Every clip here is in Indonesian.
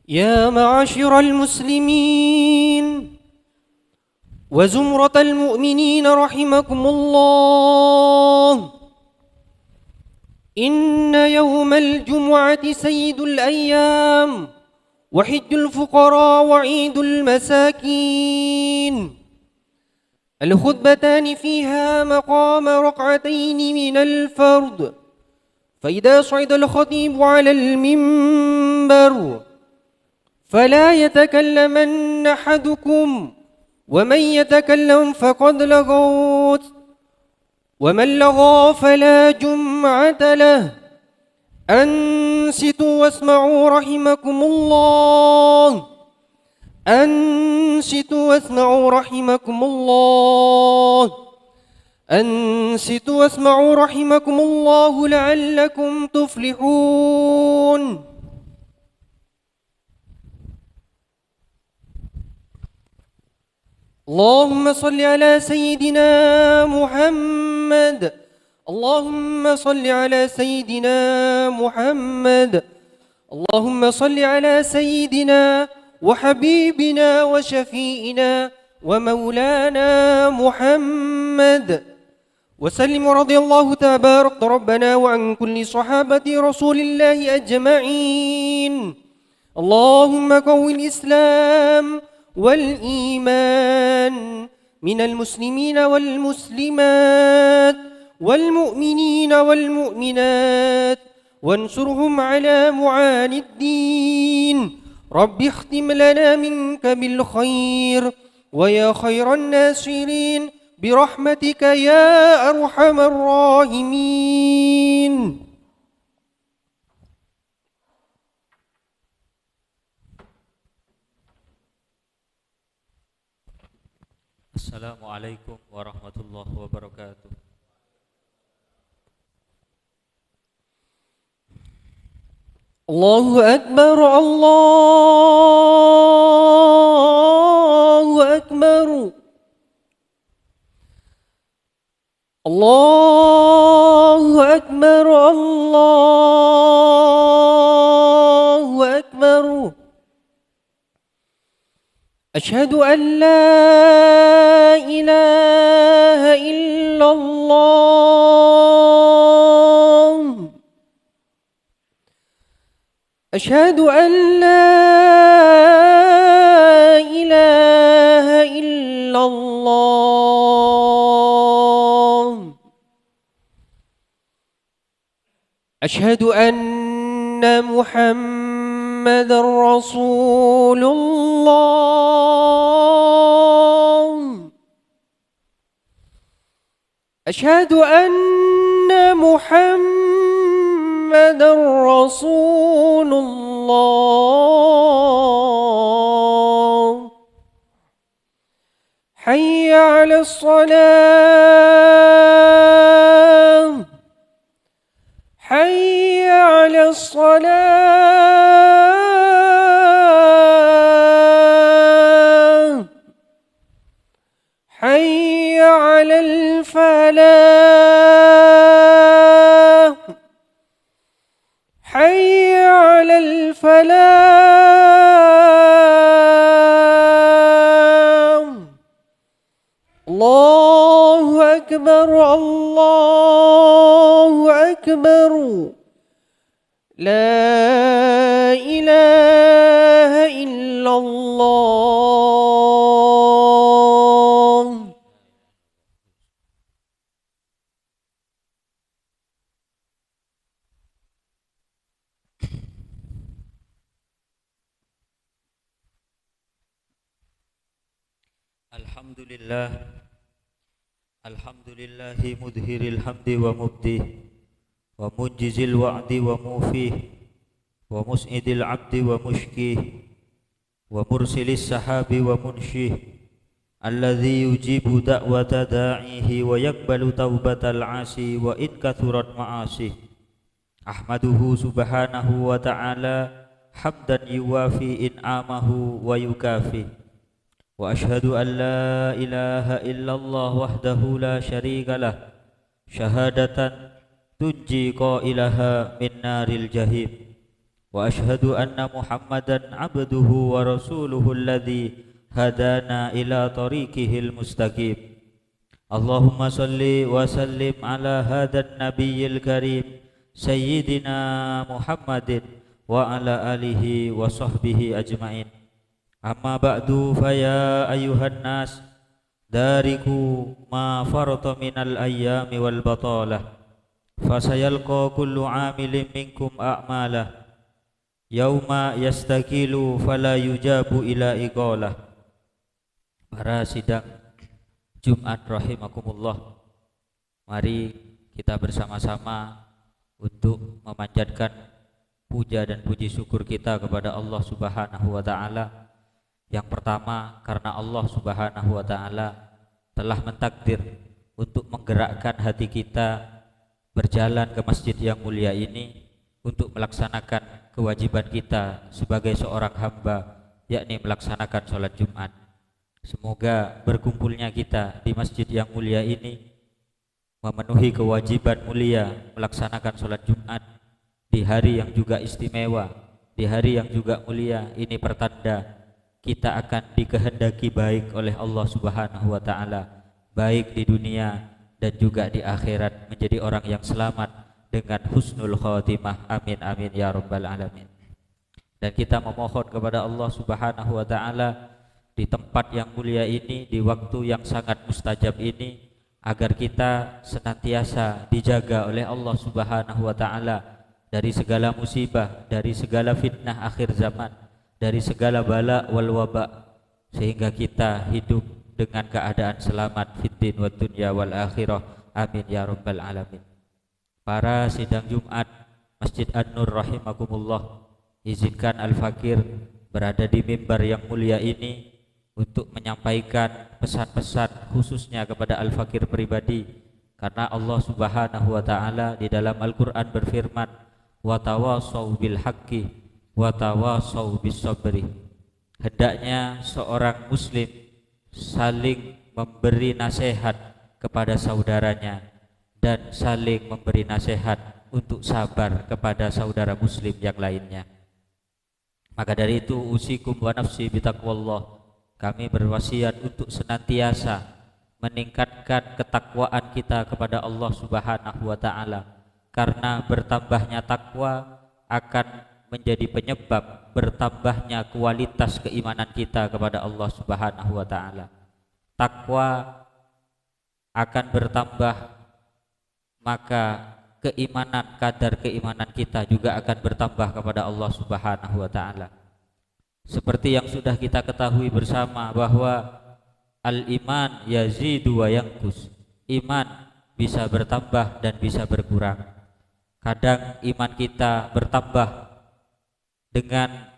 يا معاشر المسلمين وزمرة المؤمنين رحمكم الله، إن يوم الجمعة سيد الأيام وحج الفقراء وعيد المساكين. الخطبتان فيها مقام ركعتين من الفرض، فإذا صعد الخطيب على المنبر فلا يتكلمن أحدكم، ومن يتكلم فقد لغوت، ومن لغى فلا جمعة له. أنصتوا واسمعوا رحمكم الله، أنصتوا واسمعوا رحمكم الله، أنصتوا واسمعوا رحمكم الله لعلكم تفلحون. اللهم صل على سيدنا محمد، اللهم صل على سيدنا محمد، اللهم صل على سيدنا وحبيبنا وشفيئنا ومولانا محمد وسلم. رضي الله تبارك ربنا وعن كل صحابة رسول الله أجمعين. اللهم قو الإسلام والإيمان من المسلمين والمسلمات والمؤمنين والمؤمنات، وانصرهم على معاني الدين. رب اختم لنا منك بالخير ويا خير الناصرين برحمتك يا أرحم الراحمين. Assalamualaikum warahmatullahi wabarakatuh. الله أكبر، الله أكبر، الله أكبر، الله أكبر. أشهد أن لا إله إلا الله، أشهد أن لا إله إلا الله، أشهد أن محمد رسول الله، أشهد أن محمد رسول الله. حي على الصلاة، حي على الصلاة، حي على الفلاح، حي على الفلاح. الله أكبر، الله أكبر. لا إله إلا الله. Alhamdulillah, alhamdulillahi mudhiril hamdi wa mubdih wa munjizil wa'di wa mufih wa mus'idil abdi wa mushkih wa mursilis sahabi wa munshih alladhi yujibu da'wata da'ihi wa yakbalu taubatal 'asi wa in kathurat ma'asih. Ahmaduhu subhanahu wa ta'ala hamdan yuwafi in'amahu wa yukafi. Wa ashhadu an la ilaha illallah wahdahu la syarika lah, syahadatan tunji qailaha min naril jahim. وأشهد أن محمدا عبده ورسوله الذي هدانا إلى طريقه المستقيم اللهم صل وسلم على هذا النبي الكريم سيدنا محمد وعلى آله وصحبه أجمعين أما بعد فيا أيها الناس داركوا ما فرط من الأيام والبطالة فسيلقى كل عامل منكم أعماله يوم يستقيل فلا يجاب إلى إقالة. Para sidang Jumat rahimakumullah, mari kita bersama-sama untuk memanjatkan puja dan puji syukur kita kepada Allah Subhanahu wa taala. Yang pertama, karena Allah Subhanahu wa taala telah mentakdir untuk menggerakkan hati kita berjalan ke masjid yang mulia ini untuk melaksanakan kewajiban kita sebagai seorang hamba, yakni melaksanakan sholat Jumat. Semoga berkumpulnya kita di masjid yang mulia ini memenuhi kewajiban mulia melaksanakan sholat Jumat di hari yang juga istimewa, di hari yang juga mulia. Ini pertanda kita akan dikehendaki baik oleh Allah Subhanahu wa taala, baik di dunia dan juga di akhirat, menjadi orang yang selamat dengan husnul khatimah. Amin amin ya rabbal alamin. Dan kita memohon kepada Allah Subhanahu wa taala di tempat yang mulia ini, di waktu yang sangat mustajab ini, agar kita senantiasa dijaga oleh Allah Subhanahu wa taala dari segala musibah, dari segala fitnah akhir zaman, dari segala bala wal waba, sehingga kita hidup dengan keadaan selamat fid din wad dunya wal akhirah. Amin ya rabbal alamin. Para sidang Jumat Masjid An-Nur rahimakumullah, izinkan Al-Fakir berada di mimbar yang mulia ini untuk menyampaikan pesan-pesan khususnya kepada Al-Fakir pribadi, karena Allah Subhanahu wa taala di dalam Al-Qur'an berfirman, wa tawassaw bil haqqi wa tawassaw bis sabri. Hendaknya seorang muslim saling memberi nasihat kepada saudaranya dan saling memberi nasihat untuk sabar kepada saudara muslim yang lainnya. Maka dari itu usikum wa nafsi bitaqwallah, kami berwasiat untuk senantiasa meningkatkan ketakwaan kita kepada Allah Subhanahu wa taala, karena bertambahnya takwa akan menjadi penyebab bertambahnya kualitas keimanan kita kepada Allah Subhanahu wa taala. Takwa akan bertambah, maka keimanan, kadar keimanan kita juga akan bertambah kepada Allah Subhanahu wa taala. Seperti yang sudah kita ketahui bersama bahwa al-iman yazidu wa yanqus. Iman bisa bertambah dan bisa berkurang. Kadang iman kita bertambah dengan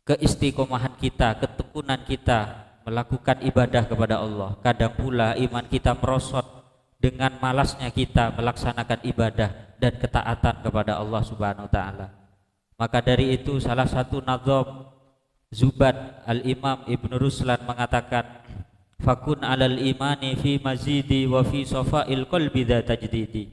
keistiqomahan kita, ketekunan kita melakukan ibadah kepada Allah. Kadang pula iman kita merosot dengan malasnya kita melaksanakan ibadah dan ketaatan kepada Allah Subhanahu wa taala. Maka dari itu salah satu nazam Zubat Al-Imam Ibn Ruslan mengatakan, fakun alal imani fi mazidi wa fi safa'il qalbi dha tajdidi.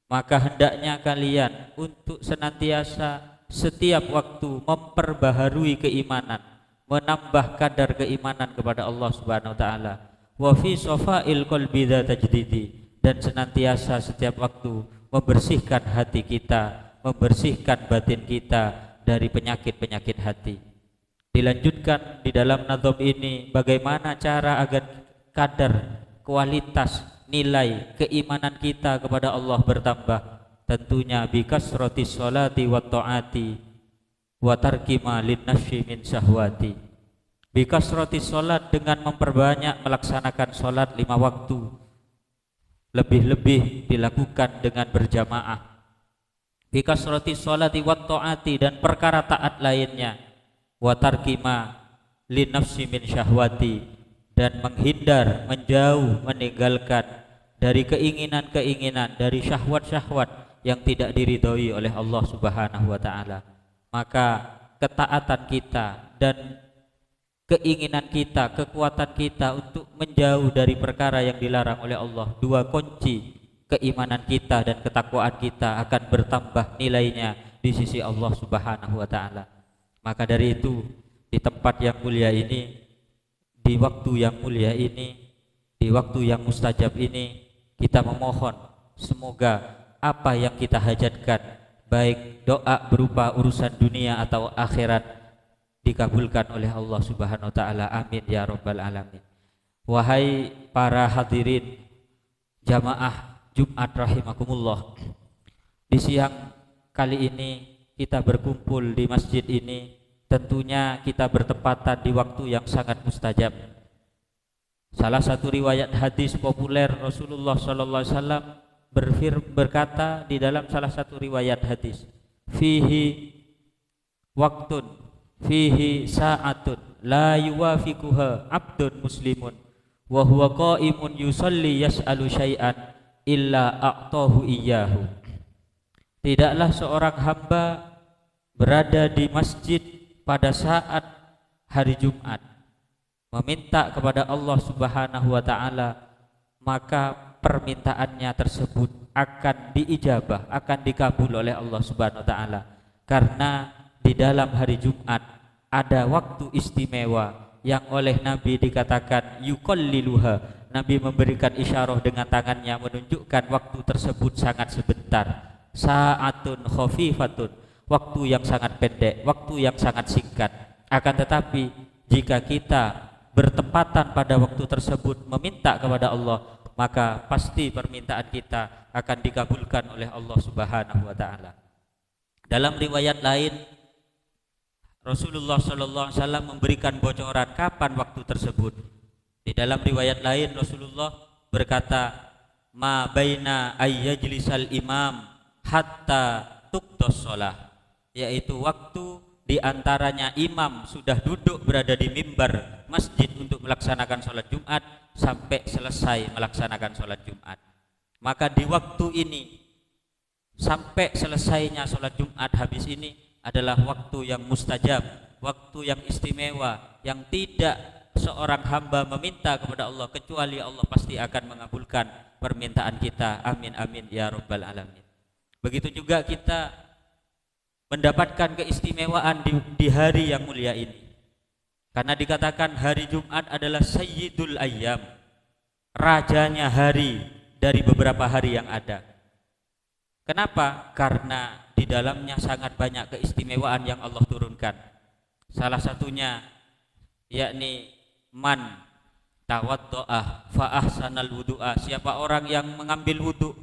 Maka hendaknya kalian untuk senantiasa setiap waktu memperbaharui keimanan, menambah kadar keimanan kepada Allah Subhanahu wa taala. Wa fi safa'il qalbi dha tajdidi, dan senantiasa setiap waktu membersihkan hati kita, membersihkan batin kita dari penyakit-penyakit hati. Dilanjutkan di dalam nazam ini bagaimana cara agar kadar, kualitas, nilai keimanan kita kepada Allah bertambah. Tentunya bi kasratis sholati wat taati wa tarki ma linnafsi min syahwati. Bi kasratis sholat, dengan memperbanyak melaksanakan sholat 5 waktu, lebih-lebih dilakukan dengan berjamaah. Bi kasratis sholati wat taati, dan perkara taat lainnya. Wa tarki ma linnafsi min syahwati, dan menghindar, menjauh, meninggalkan dari keinginan-keinginan, dari syahwat-syahwat yang tidak diridhoi oleh Allah Subhanahu wa taala. Maka ketaatan kita dan keinginan kita, kekuatan kita untuk menjauh dari perkara yang dilarang oleh Allah, dua kunci keimanan kita dan ketakwaan kita akan bertambah nilainya di sisi Allah Subhanahu wa taala. Maka dari itu, di tempat yang mulia ini, di waktu yang mulia ini, di waktu yang mustajab ini, kita memohon semoga apa yang kita hajatkan, baik doa berupa urusan dunia atau akhirat, dikabulkan oleh Allah Subhanahu wa taala. Amin ya rabbal alamin. Wahai para hadirin jamaah Jumat rahimakumullah, di siang kali ini kita berkumpul di masjid ini, tentunya kita bertepatan di waktu yang sangat mustajab. Salah satu riwayat hadis populer, Rasulullah sallallahu alaihi wasallam berkata di dalam salah satu riwayat hadis, fihi waktun fihi sa'atun la yuwafiquha abdun muslimun wa huwa qa'imun yusalli yas'alu syai'an illa a'tahu iyyahu. Tidaklah seorang hamba berada di masjid pada saat hari Jumat meminta kepada Allah Subhanahu wa taala, maka permintaannya tersebut akan diijabah, akan dikabul oleh Allah Subhanahu wa taala. Karena di dalam hari Jumat ada waktu istimewa yang oleh Nabi dikatakan yuqalliluha. Nabi memberikan isyarah dengan tangannya menunjukkan waktu tersebut sangat sebentar. Sa'atun khafifatun, waktu yang sangat pendek, waktu yang sangat singkat. Akan tetapi jika kita bertepatan pada waktu tersebut meminta kepada Allah, maka pasti permintaan kita akan dikabulkan oleh Allah Subhanahu wa taala. Dalam riwayat lain, Rasulullah sallallahu alaihi wasallam memberikan bocoran kapan waktu tersebut. Di dalam riwayat lain Rasulullah berkata, "Ma baina ayyajlisal imam hatta tuqdas shalah," yaitu waktu di antaranya imam sudah duduk berada di mimbar masjid untuk melaksanakan sholat Jumat sampai selesai melaksanakan sholat Jumat. Maka di waktu ini sampai selesainya sholat Jumat habis ini adalah waktu yang mustajab, waktu yang istimewa, yang tidak seorang hamba meminta kepada Allah kecuali Allah pasti akan mengabulkan permintaan kita. Amin amin ya rabbal alamin. Begitu juga kita mendapatkan keistimewaan di hari yang mulia ini, karena dikatakan hari Jumat adalah sayyidul ayyam, rajanya hari dari beberapa hari yang ada. Kenapa? Karena di dalamnya sangat banyak keistimewaan yang Allah turunkan. Salah satunya yakni man tawaddo'ah fa ahsanal wudu'a, siapa orang yang mengambil wudu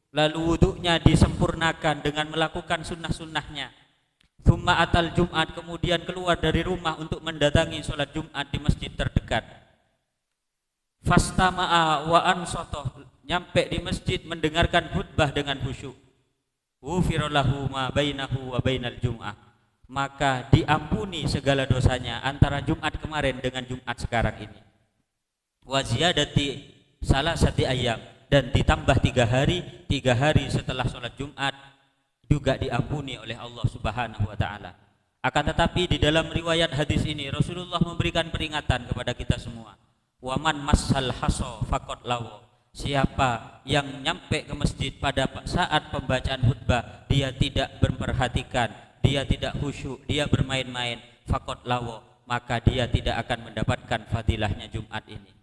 lalu wudunya disempurnakan dengan melakukan sunnah-sunnahnya, thumma atal Jumat, kemudian keluar dari rumah untuk mendatangi sholat Jumat di masjid terdekat, fastama'a wa ansatoh, nyampe di masjid mendengarkan khutbah dengan khusyuk, ghufirallahu ma bainahu wa bainal jum'ah, maka diampuni segala dosanya antara Jumat kemarin dengan Jumat sekarang ini. Wa ziyadati salasati ayyam, dan ditambah 3 hari setelah sholat Jumat juga diampuni oleh Allah Subhanahu wa taala. Akan tetapi di dalam riwayat hadis ini Rasulullah memberikan peringatan kepada kita semua. Waman massal haso faqad lawo, siapa yang nyampe ke masjid pada saat pembacaan khutbah dia tidak memperhatikan, dia tidak khusyuk, dia bermain-main, faqad lawo, maka dia tidak akan mendapatkan fadilahnya Jumat ini.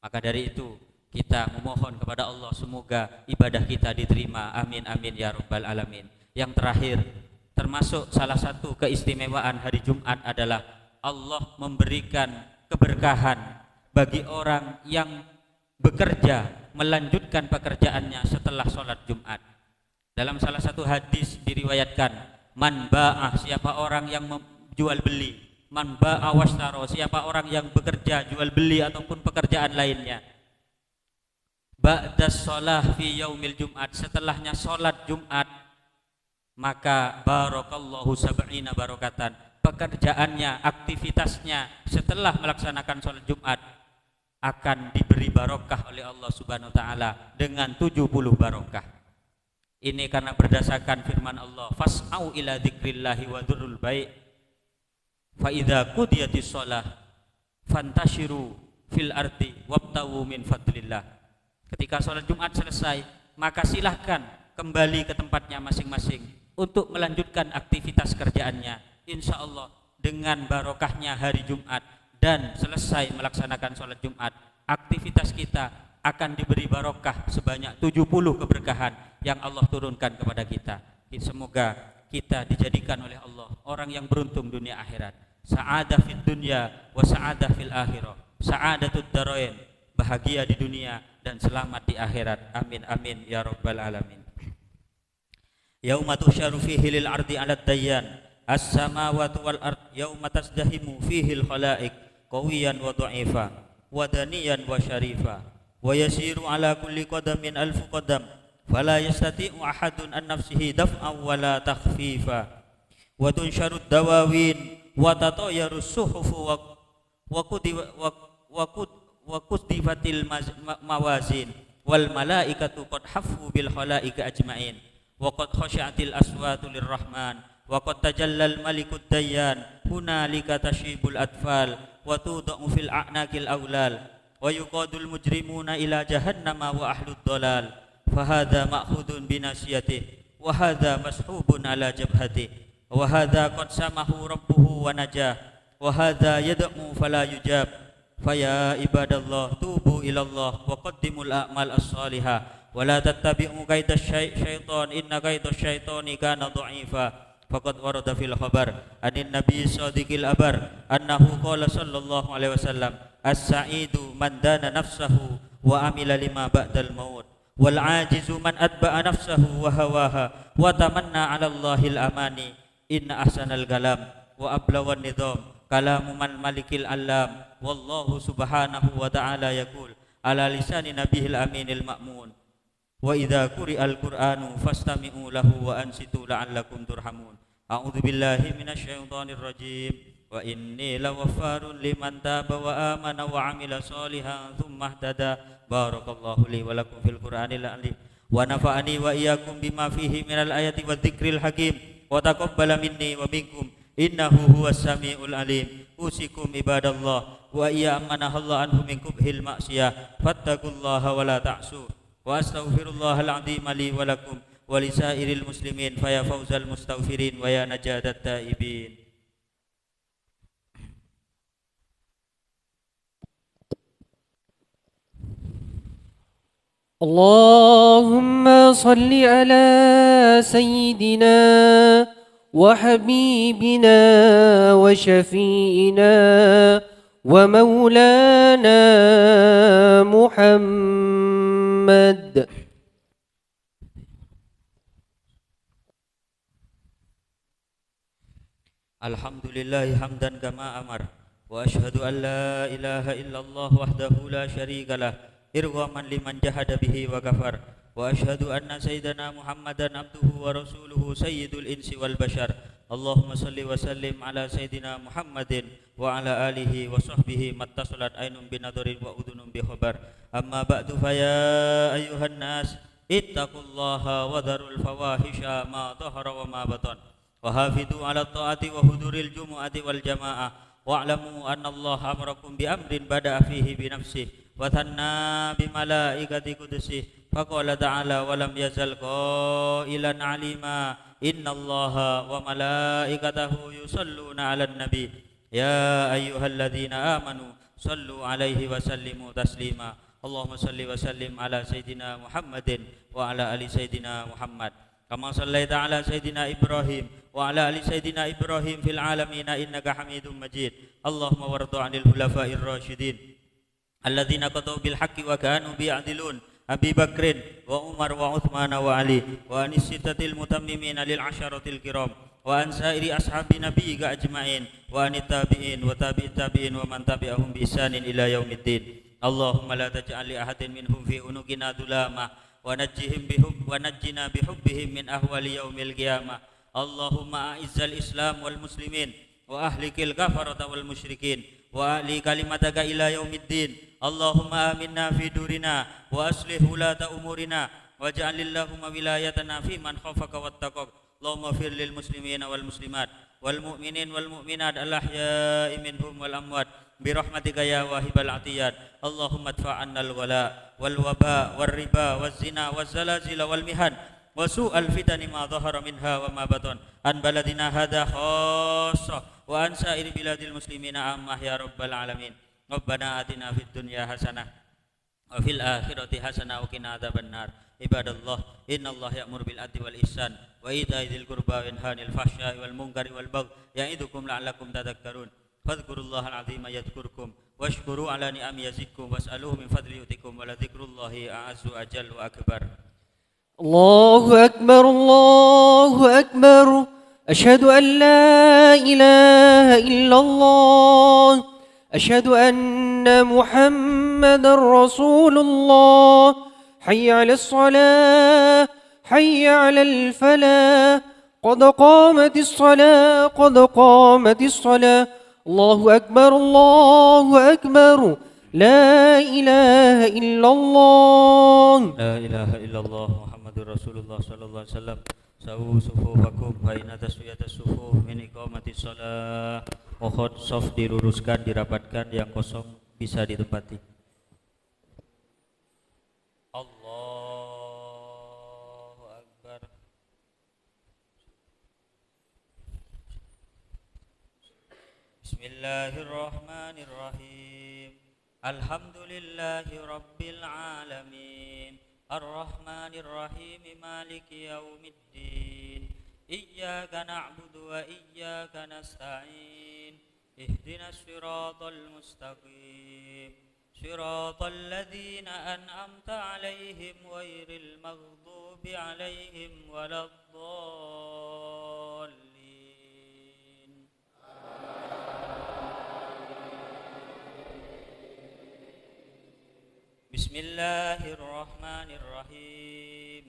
Maka dari itu kita memohon kepada Allah semoga ibadah kita diterima. Amin amin ya rabbal alamin. Yang terakhir, termasuk salah satu keistimewaan hari Jumat adalah Allah memberikan keberkahan bagi orang yang bekerja melanjutkan pekerjaannya setelah sholat Jumat. Dalam salah satu hadis diriwayatkan, man ba'ah, siapa orang yang jual beli, man ba'a washtaro, siapa orang yang bekerja jual beli ataupun pekerjaan lainnya, ba'das sholah fi yaumil Jumat, setelahnya sholat Jumat, maka barakallahu sab'ina barokatan, pekerjaannya, aktivitasnya setelah melaksanakan sholat Jumat akan diberi barokah oleh Allah Subhanahu wa taala dengan 70 barokah. Ini karena berdasarkan firman Allah, fas'au ila dzikrillahi wa dzurul bai' fa idza qudiyatis shalah fantashiru fil ardi wabtawu min fadlillah. Ketika sholat Jumat selesai, maka silahkan kembali ke tempatnya masing-masing untuk melanjutkan aktivitas kerjaannya. Insya Allah dengan barokahnya hari Jumat dan selesai melaksanakan sholat Jumat, aktivitas kita akan diberi barokah sebanyak 70 keberkahan yang Allah turunkan kepada kita. Semoga kita dijadikan oleh Allah orang yang beruntung dunia akhirat. Sa'adah fid dunya wa sa'adah fil akhirah. Sa'adatud darain, bahagia di dunia dan selamat di akhirat. Amin amin ya rabbal alamin. Yauma tusyaru fihi lil ardi 'alad dayyan as-samawati wal ard yauma tasdahimu fihi al khalaiq qawiyan wa dha'ifa wa daniyan wa syarifa wa yasiru 'ala kulli qadamin alfu qadam fala yastati'u ahadun an nafsihi daf'an wa la takhfifa wa tunsharu dawawin wa tatayaru suhufu wa kudifatil mawazin wal malaikatu qad haffu bil khalaiqi ajma'in wa qad khashi'atil aswatu lirrahman wa qad tajallal malikud dayyan hunalika tashibul atfal wa tudau fil a'naqil awlal wa yuqadul mujrimuna ila jahannama wa ahlud dalal fahadha ma'khudun binasiyatihi wa hadha mashubun ala jabhatihi wa hadha qad samahu rabbuhu wa najah wa hadha yad'u fala yujab faya ibadallah tubu ilallah wa qaddimul a'mal as-salihah wa la tattabi'u kaidash syaitan inna kaidash syaitani kana dha'ifa faqad warada fil khabar anin nabiy shadiqil abar annahu qala sallallahu alaihi wasallam as-sa'idu man dana nafsahu wa amila lima ba'dal maut wal ajizu man atba'a nafsahu wa hawaha wa tamanna 'ala Allahil amani inna ahsanal kalam wa ablawan nidham kalamu man malikil alam wallahu subhanahu wa ta'ala yaqul ala lisani nabihil aminil ma'mun wa idza quri'al qur'anu fastami'u lahu wa ansitu la'allakum turhamun a'udzu billahi minasy syaithanir rajim wa inni lawaffarun liman taba wa amana wa 'amila shalihan tsumma ihtada barakallahu li wa lakum fil qur'anil azim wa nafa'ani wa iyyakum bima fihi minal ayati wadh-dhikril hakim wa taqabbala minni wa minkum innahu huwas samiul alim usikum ibadallah wa iya amanahallahu anhu min kubhil ma'siyah fattaqullaha wa la ta'su wa astaghfirullahal azim li wa lakum wa lisairil muslimin fa ya fawzal mustaghfirin wa ya najadat taibin. اللهم صل على سيدنا وحبيبنا وشفينا ومولانا محمد Alhamdulillahi hamdan kama amar wa ashhadu an la ilaha illallah wahdahu la syarika lah irghaman liman jahada bihi wa kafar wa ashhadu anna sayyidana Muhammadan abduhu wa rasuluhu sayyidul insi wal bashar Allahumma salli wa sallim ala sayyidina Muhammadin wa ala alihi wa sahbihi mattasalat ainun binadharin wa udhunun bi khabar amma ba'du fa ya ayyuhan nas ittaqullaha wa dharul fawahisha ma dhahara wa ma batan wa hafidhu ala ta'ati wa huduril jumu'ati wal jamaah wa'lamu anna Allah amarakum bi amrin bada'a fihi bi nafsihi wa thanna bi malaikati qudusihi faqala ta'ala wa lam yazal qailan alima innallaha wa malaikatahu yusalluna 'alan nabi ya ayyuhalladzina amanu sallu 'alaihi wa sallimu taslima Allahumma salli wa sallim ala sayyidina Muhammadin wa ala ali sayyidina Muhammad kama sallaita ala sayyidina Ibrahim wa ala ali sayyidina Ibrahim fil alamin innaka Hamidum Majid Allahumma warḍa 'anil khulafa'ir rasyidin alladzina qadaw bil haqqi wa kanu bi'adilun Abi Bakrin wa Umar wa Uthman wa Ali wa anis sittatil mutammimin lil asharatil kiram wa an sairi ashabi nabiyyika ajma'in wa anit tabi'in wa tabi'it tabi'in wa man tabi'ahum bi ihsanin ila yaumiddin Allahumma la taj'al li ahadin minhum fi unuqina dhulama wa najjina bihubbihim min ahwali yaumil qiyamah Allahumma a'izzal islam wal muslimin wa ahlikil kafarata wal musyrikin wa ali kalimataka ila yaumiddin Allahumma aminna fi durina wa aslih ulata umurina waj'alillahumma wilayatana fi man khafaka wattaqak Allahumma fir lil muslimina wal muslimat wal mu'minin wal mu'minat al ahya'i minhum wal amwat bi rahmatika ya wahibal atiyat Allahumma adfa' 'annal wala wal waba war riba waz zina waz zalazil wal mihan وسوء الفتن ما ظهر منها وما بطن عن بلدنا هذا خاصة وعن سائر بلاد المسلمين عامة يا رب العالمين. ربنا آتنا في الدنيا حسنة وفي الآخرة حسنة وقنا عذاب النار. عباد الله إن الله يأمر بالعدل والإحسان وإيتاء ذي القربى وينهى عن الفحشاء والمنكر والبغي يعظكم لعلكم تذكرون. فاذكروا الله العظيم يذكركم واشكروا على نعم يزدكم واسألوه من فضل يؤتكم ولذكر الله أعز وأجل وأكبر. الله أكبر الله أكبر أشهد أن لا إله إلا الله أشهد أن محمد رسول الله حي على الصلاة حي على الفلاح قد قامت الصلاة قد قامت الصلاة الله أكبر الله أكبر لا إله إلا الله لا إله إلا الله محمد رسول الله صلى الله عليه وسلم. سووا صفوفكم فإن تسوية الصفوف من إقامة الصلاة. Mohon soft diluruskan, dirapatkan, yang kosong bisa ditempati. Allahu Akbar. Bismillahirrahmanirrahim. Alhamdulillahi Rabbil Alamin. Ar-Rahmanir-Rahim. Maliki yaumiddin. Iyyaka na'budu wa iyyaka nasta'in. Ihdinas siratal mustaqim. Siratal ladzina an'amta 'alaihim ghairil maghdubi 'alaihim waladdallin. Bismillahirrahmanirrahim.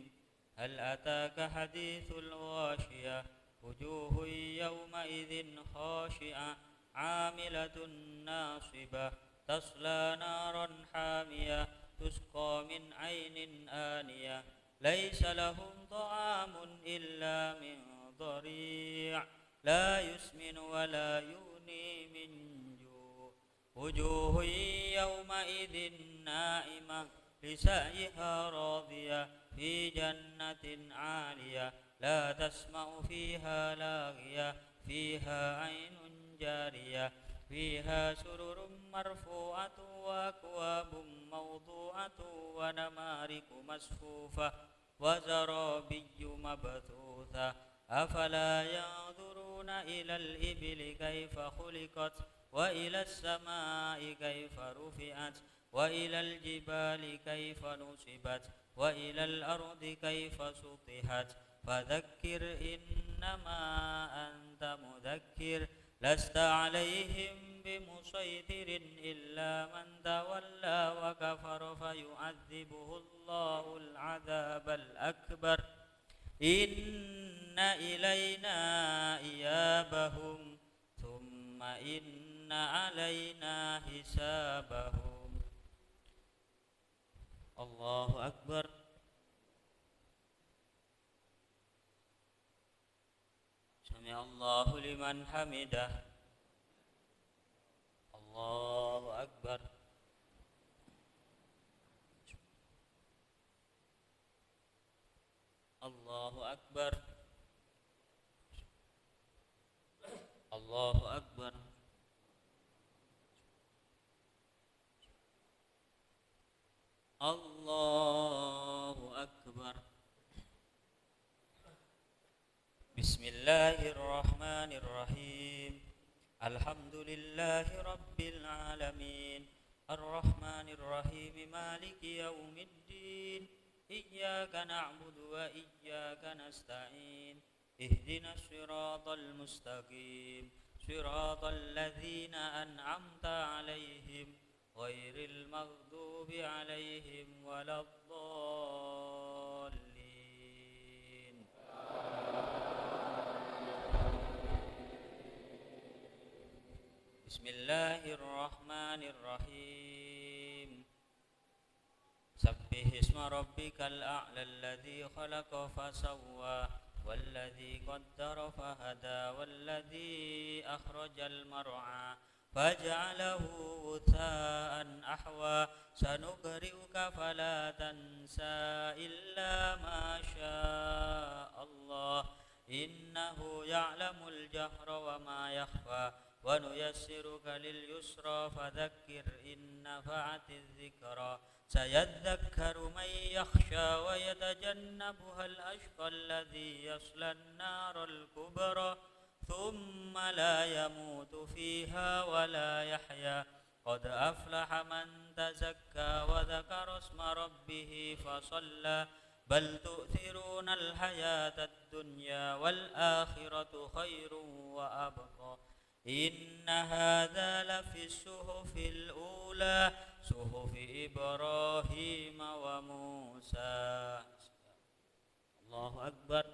Hal ataka hadithul ghashiyah wujuhun yawmaidhin khashi'ah 'amilatun nasibah tasla naran hamiyah tusqa min 'ainin aniyah laysa lahum ta'amun illa min dhari' la yusminu wa la yughni min ju' wujuhun yawmaidhin na'imah lisa'yiha radiyah fi jannatin 'aliyah la tasma'u fiha laghiyah fiha 'ainun jariyah fiha sururun marfu'atun wa akwabun mawdu'atun wa namariku masfufah wa zarabiyyu mabthutha afala yanzuruna ilal ibili kaifa khuliqat wa ilas samai kaifa rufi'at wa ilal jibali kaifa nusibat wa ilal ardi kaifa sutihat fadzakkir innama anta mudzakkir lasta alaihim bimusaytirin illa man tawalla wa kafara fayu'adzibuhu Allahul 'adzabal akbar. Inna ilayna iyabahum thumma inna alayna hisabahum. Allahu Akbar. Sami Allahu liman hamidah. Allahu Akbar. Allahu Akbar. Allahu Akbar. Allahu Akbar. Bismillahirrahmanirrahim. Alhamdulillahi Rabbil Alamin. Ar-Rahmanir-Rahim. Maliki yaumiddin. Iyyaka na'budu wa iyyaka nasta'in. Ihdinas siratal mustaqim. Siratal ladzina an'amta 'alaihim ghairil maghdubi 'alaihim waladdallin. Bismillahirrahmanirrahim. Sabbih isma rabbikal a'la alladzi khalaqa fasawwa walladzi qaddara fahada walladzi akhrajal mar'a فجعله غثاء أحوى سنقرئك فلا تنسى إلا ما شاء الله إنه يعلم الجهر وما يخفى ونيسرك لليسرى فذكر إن نفعت الذكرى سيذكر من يخشى ويتجنبها الأشقى الذي يصلى النار الكبرى ثم لا يموت فيها ولا يحيا قد أفلح من تزكى وذكر اسم ربه فصلى بل تؤثرون الحياة الدنيا والآخرة خير وأبقى إن هذا لفي الصحف الأولى صحف إبراهيم وموسى. الله أكبر.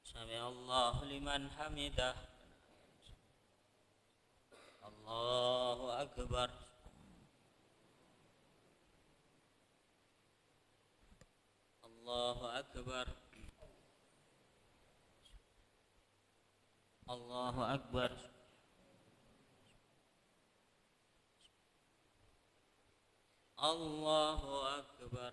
سمع الله لمن حمده. الله أكبر. الله أكبر. الله أكبر. الله أكبر.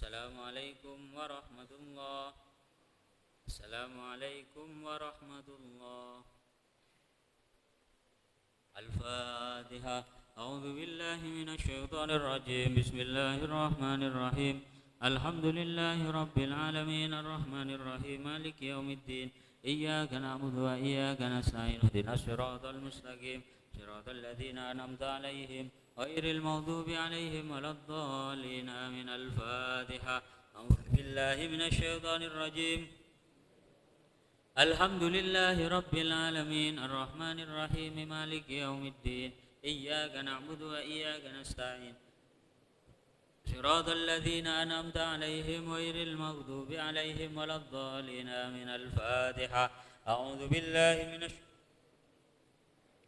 السلام عليكم ورحمة الله. السلام عليكم ورحمة الله. الفاتحة. أعوذ بالله من الشيطان الرجيم. بسم الله الرحمن الرحيم. الحمد لله رب العالمين الرحمن الرحيم مالك يوم الدين إياك نعبد وإياك نستعين اهدنا الصراط المستقيم صراط الذين أنعمت عليهم غير المغضوب عليهم ولا الضالين آمين. الفاتحة. أعوذ بالله من الشيطان الرجيم. الحمد لله رب العالمين الرحمن الرحيم مالك يوم الدين إياك نعبد وإياك نستعين صراط الذين أنعمت عليهم غير المغضوب عليهم ولا الضالين آمين. الفاتحة. أعوذ بالله من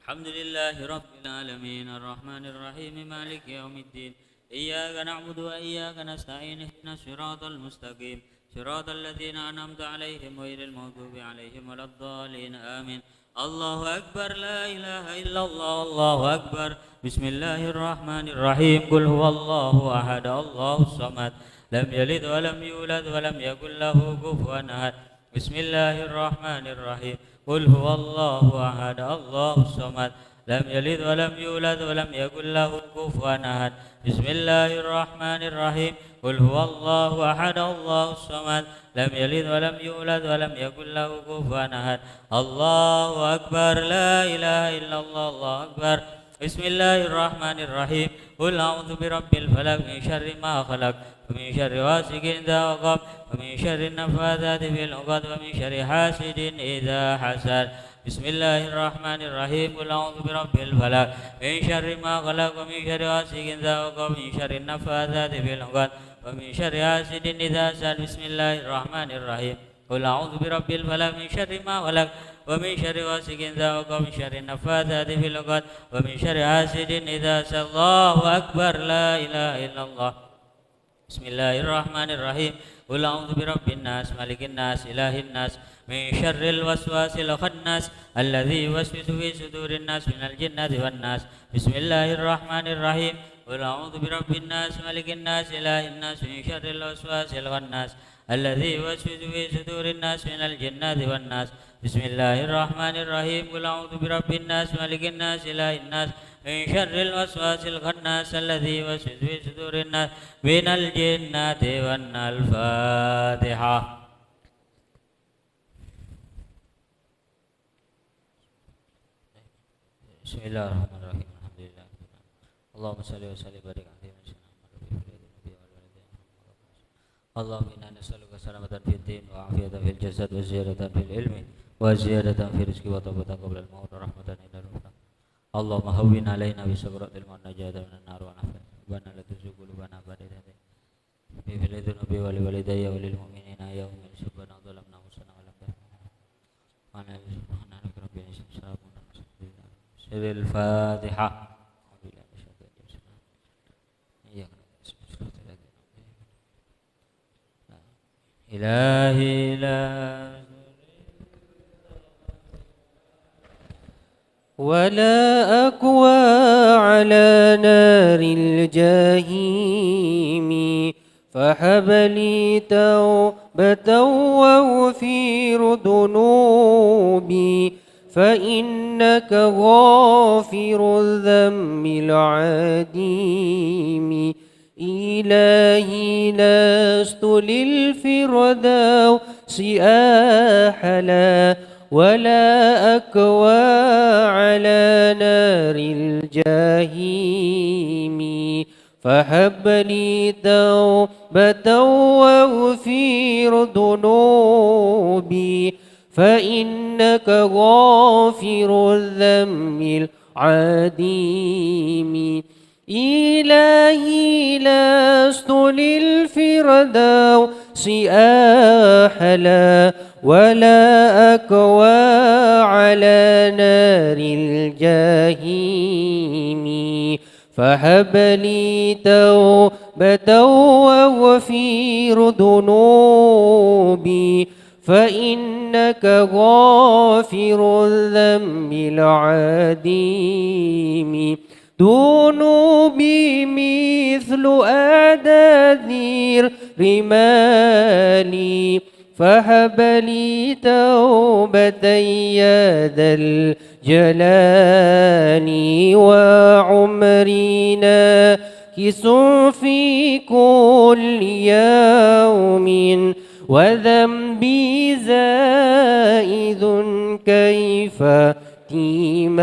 الحمد لله رب العالمين الرحمن الرحيم مالك يوم الدين إياك نعبد وإياك نستعين اهدنا الصراط المستقيم صراط الذين أنعمت عليهم غير المغضوب عليهم ولا الضالين آمين. الله أكبر. لا إله إلا الله. الله أكبر. بسم الله الرحمن الرحيم. قل هو الله أحد الله الصمد لم يلد ولم يولد ولم يكن له كفوا أحد. بسم الله الرحمن الرحيم. قل هو الله أحد الله الصمد لم يلد ولم يولد ولم يكن له كفوا أحد. بسم الله الرحمن الرحيم. قل هو الله أحد الله الصمد لم يلد ولم يولد ولم يكن له كفوا أحد. الله أكبر. لا إله إلا الله. الله أكبر. بسم الله الرحمن الرحيم. قل أعوذ برب الفلق من شر ما خلق ومن شر غاسق إذا وقب ومن شر النفاثات في العقد ومن شر حاسد إذا حسد. بسم الله الرحمن الرحيم. قل أعوذ برب الفلق من شر ما خلق ومن شر غاسق إذا وقب ومن شر النفاثات في العقد ومن شر حاسد إذا حسد. بسم الله الرحمن الرحيم. قل أعوذ برب الفلق من شر ما خلق ومن شر غاسق إذا وقب ومن شر النفاثات في العقد ومن شر حاسد إذا حسد. الله أكبر. لا إله إلا الله. بسم الله الرحمن الرحيم. قل أعوذ برب الناس ملك الناس إله الناس من شر الوسواس الخناس الذي يوسوس في صدور الناس من الجنة والناس. بسم الله الرحمن الرحيم. قل أعوذ برب الناس ملك الناس إله الناس من شر الوسواس الخناس الذي يوسوس في صدور الناس من الجنة والناس. بسم الله الرحمن الرحيم. قل أعوذ برب الناس ملك الناس إله الناس من شر الوسواس الخناس الذي يوسوس في صدور الناس من الجنة والناس. الفاتحة. بسم الله الرحمن الرحيم. الحمد لله. اللهم صل وسلم وبارك على سيدنا محمد. اللهم إنا نسألك سلامة في الدين وعافية في الجسد وزيادة في العلم وزيادة في الرزق وتوبة قبل الموت ورحمة إلى الرحمة. اللهم هون علينا بسكرات الموت نجاة من النار ونعافية. ربنا لا تزغ قلوبنا بعد إذ هديتنا لذنوبي ولوالدي وللمؤمنين يوم يحاسبنا ظلمنا أنفسنا ولم سر الفاتحة. إلهي لا ولا أقوى على نار الجحيم فهب لي توبة واغفر ذنوبي فإنك غافر الذنب العظيم إلهي لست للفردوس أحلى ولا أكوى على نار الجحيم فهب لي توبة واغفر ذنوبي فإنك غافر الذنب العظيم إلهي لست للفردوس أحلى ولا أكوى على نار الجحيم فهب لي توبة واغفر ذنوبي فإنك غافر الذنب العظيم ذنوبي مثل أداذير رمالي فهب لي توبة يا ذا الجلال وعمرنا كس في كل يوم وذنبي زائد كيف تيمان